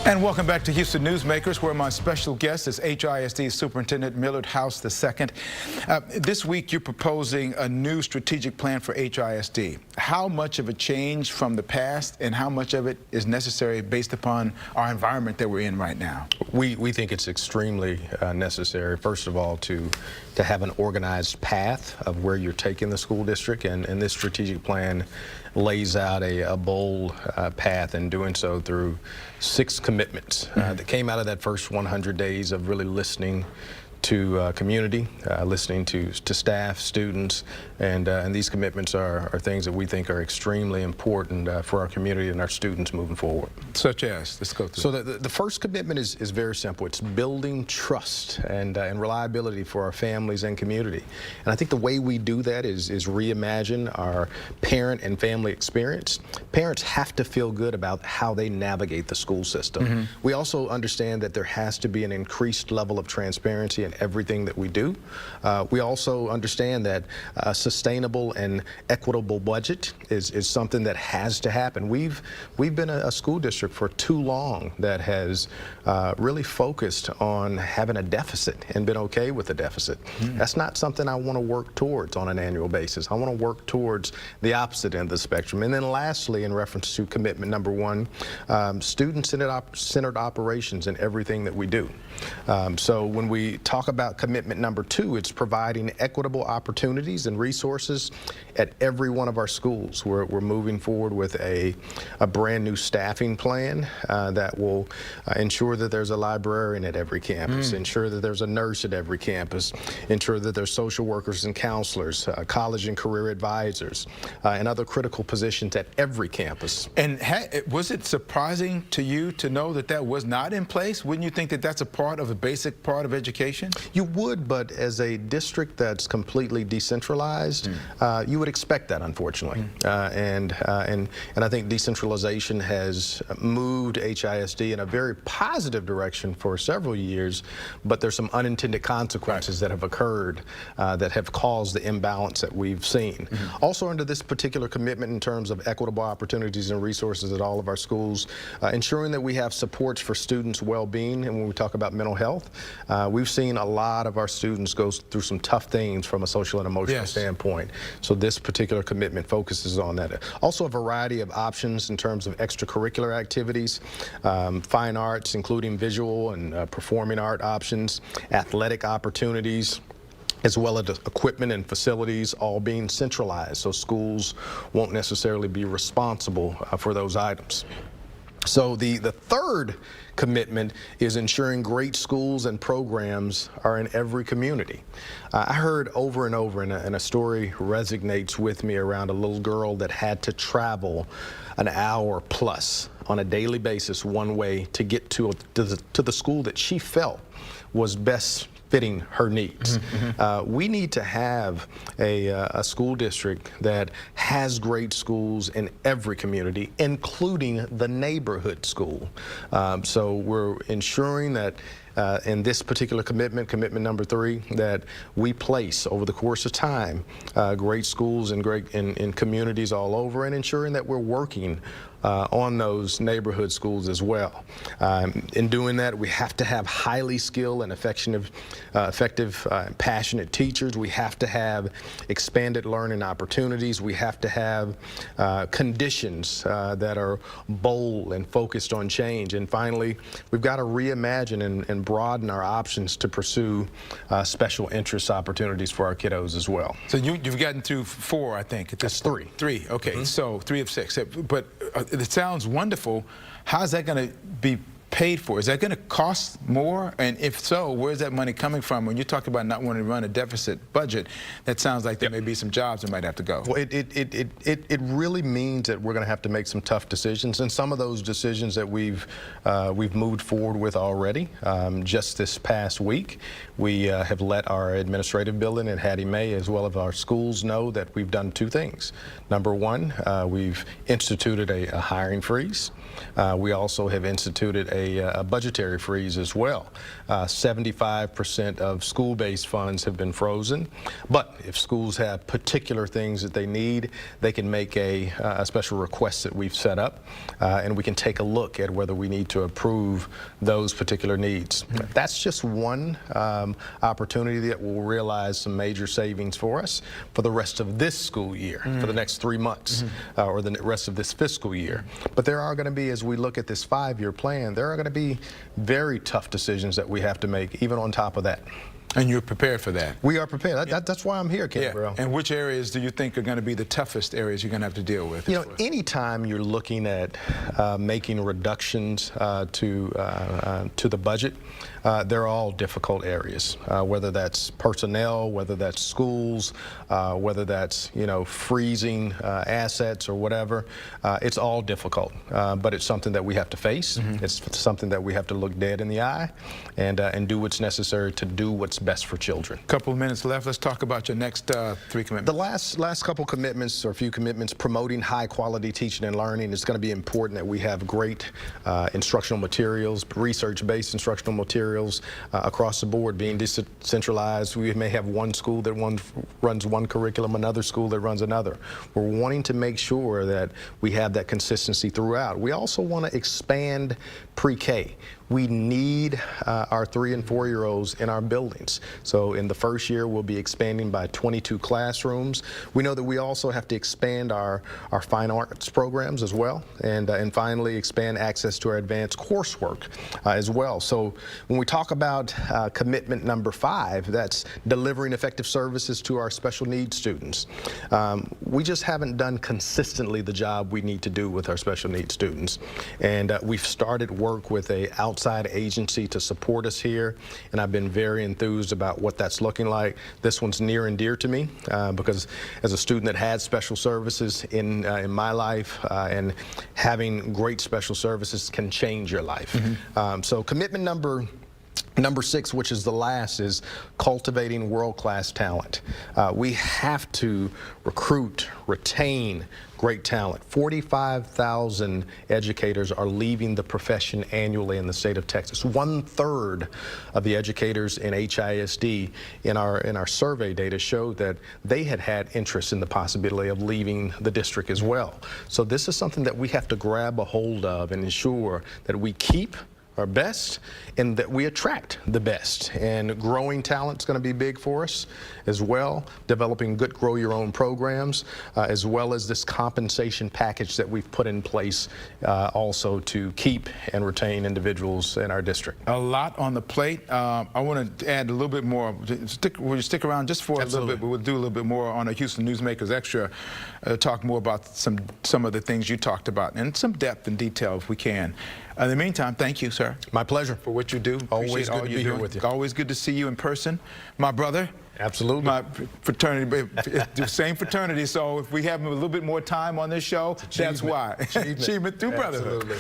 And welcome back to Houston Newsmakers, where my special guest is HISD Superintendent Millard House II. This week, you're proposing a new strategic plan for HISD. How much of a change from the past and how much of it is necessary based upon our environment that we're in right now? We think it's extremely necessary, first of all, to have an organized path of where you're taking the school district, and this strategic plan lays out a bold path, and doing so through 6 commitments that came out of that first 100 days of really listening to community, listening to staff, students, and these commitments are things that we think are extremely important for our community and our students moving forward. Such as? Let's go through. So the first commitment is very simple. It's building trust and reliability for our families and community. And I think the way we do that is reimagine our parent and family experience. Parents have to feel good about how they navigate the school system. We also understand that there has to be an increased level of transparency in everything that we do. We also understand that a sustainable and equitable budget is something that has to happen. We've been a school district for too long that has really focused on having a deficit and been okay with the deficit. That's not something I want to work towards on an annual basis. I want to work towards the opposite end of the spectrum. And then lastly, in reference to commitment number 1, student-centered operations in everything that we do. So when we talk about commitment number 2, it's providing equitable opportunities and resources at every one of our schools. We're moving forward with a brand new staffing plan that will ensure that there's a librarian at every campus, ensure that there's a nurse at every campus, ensure that there's social workers and counselors, college and career advisors, and other critical positions at every campus. And was it surprising to you to know that that was not in place? Wouldn't you think that that's a basic part of education? You would, but as a district that's completely decentralized, you would expect that, unfortunately. And I think decentralization has moved HISD in a very positive direction for several years, but there's some unintended consequences that have occurred that have caused the imbalance that we've seen. Also, under this particular commitment in terms of equitable opportunities and resources at all of our schools, ensuring that we have supports for students' well-being. And when we talk about mental health, we've seen a lot of our students go through some tough things from a social and emotional standpoint. So this particular commitment focuses on that. Also, a variety of options in terms of extracurricular activities, fine arts, including visual and performing art options, athletic opportunities, as well as equipment and facilities all being centralized, so schools won't necessarily be responsible for those items. So the third commitment is ensuring great schools and programs are in every community. I heard over and over, and a story resonates with me around a little girl that had to travel an hour plus on a daily basis one way to get to the school that she felt was best fitting her needs. We need to have a school district that has great schools in every community, including the neighborhood school. So we're ensuring that in this particular commitment number 3, that we place over the course of time great schools in communities all over, and ensuring that we're working on those neighborhood schools as well. In doing that, we have to have highly skilled and effective, passionate teachers. We have to have expanded learning opportunities. We have to have conditions that are bold and focused on change. And finally, we've got to reimagine and broaden our options to pursue special interest opportunities for our kiddos as well. So you've gotten through 4, I think. That's 3. 3, okay. So 3 of 6. But it sounds wonderful. How's that going to be paid for? Is that going to cost more? And if so, where's that money coming from? When you talk about not wanting to run a deficit budget, that sounds like there may be some jobs that might have to go. Well, it really means that we're going to have to make some tough decisions, and some of those decisions that we've moved forward with already. Just this past week, we have let our administrative building at Hattie May, as well as our schools, know that we've done 2 things. Number 1, we've instituted a hiring freeze. We also have instituted a budgetary freeze as well. 75% of school-based funds have been frozen, but if schools have particular things that they need, they can make a special request that we've set up, and we can take a look at whether we need to approve those particular needs. That's just one opportunity that will realize some major savings for us for the rest of this school year, for the next 3 months, or the rest of this fiscal year. But there are going to be, as we look at this 5-year plan, there are going to be very tough decisions that we have to make, even on top of that. And you're prepared for that? We are prepared. That's why I'm here, Gabriel. And which areas do you think are going to be the toughest areas you're going to have to deal with? You know, anytime you're looking at making reductions to the budget, they're all difficult areas, whether that's personnel, whether that's schools, whether that's, you know, freezing assets or whatever. It's all difficult, but it's something that we have to face. It's something that we have to look dead in the eye and do what's necessary to do what's best for children. Couple of minutes left. Let's talk about your next 3 commitments. The last couple commitments, or a few commitments, promoting high quality teaching and learning. It's going to be important that we have great instructional materials, research-based instructional materials across the board. Being decentralized, we may have one school that runs one curriculum, another school that runs another. We're wanting to make sure that we have that consistency throughout. We also want to expand pre-K. We need our 3- and 4-year-olds in our buildings. So in the first year, we'll be expanding by 22 classrooms. We know that we also have to expand our fine arts programs as well, and finally expand access to our advanced coursework as well. So when we talk about commitment number 5, that's delivering effective services to our special needs students. We just haven't done consistently the job we need to do with our special needs students. And we've started work with a outside agency to support us here, and I've been very enthused about what that's looking like. This one's near and dear to me because as a student that had special services in my life, and having great special services can change your life. So commitment number 6, which is the last, is cultivating world-class talent. We have to recruit, retain great talent. 45,000 educators are leaving the profession annually in the state of Texas. 1/3 of the educators in HISD in our survey data showed that they had interest in the possibility of leaving the district as well. So this is something that we have to grab a hold of and ensure that we keep our best and that we attract the best. And growing talent is going to be big for us as well, developing good grow your own programs, as well as this compensation package that we've put in place also to keep and retain individuals in our district. A lot on the plate. I want to add a little bit more. Will you stick around just for a little bit, but we'll do a little bit more on a Houston Newsmakers Extra, talk more about some of the things you talked about and some depth and detail if we can. In the meantime, thank you, sir. My pleasure. For what you do. Always good to be here with you. Always good to see you in person. My brother. Absolutely. My fraternity, the same fraternity, so if we have a little bit more time on this show, that's why. Achievement through brotherhood. Absolutely.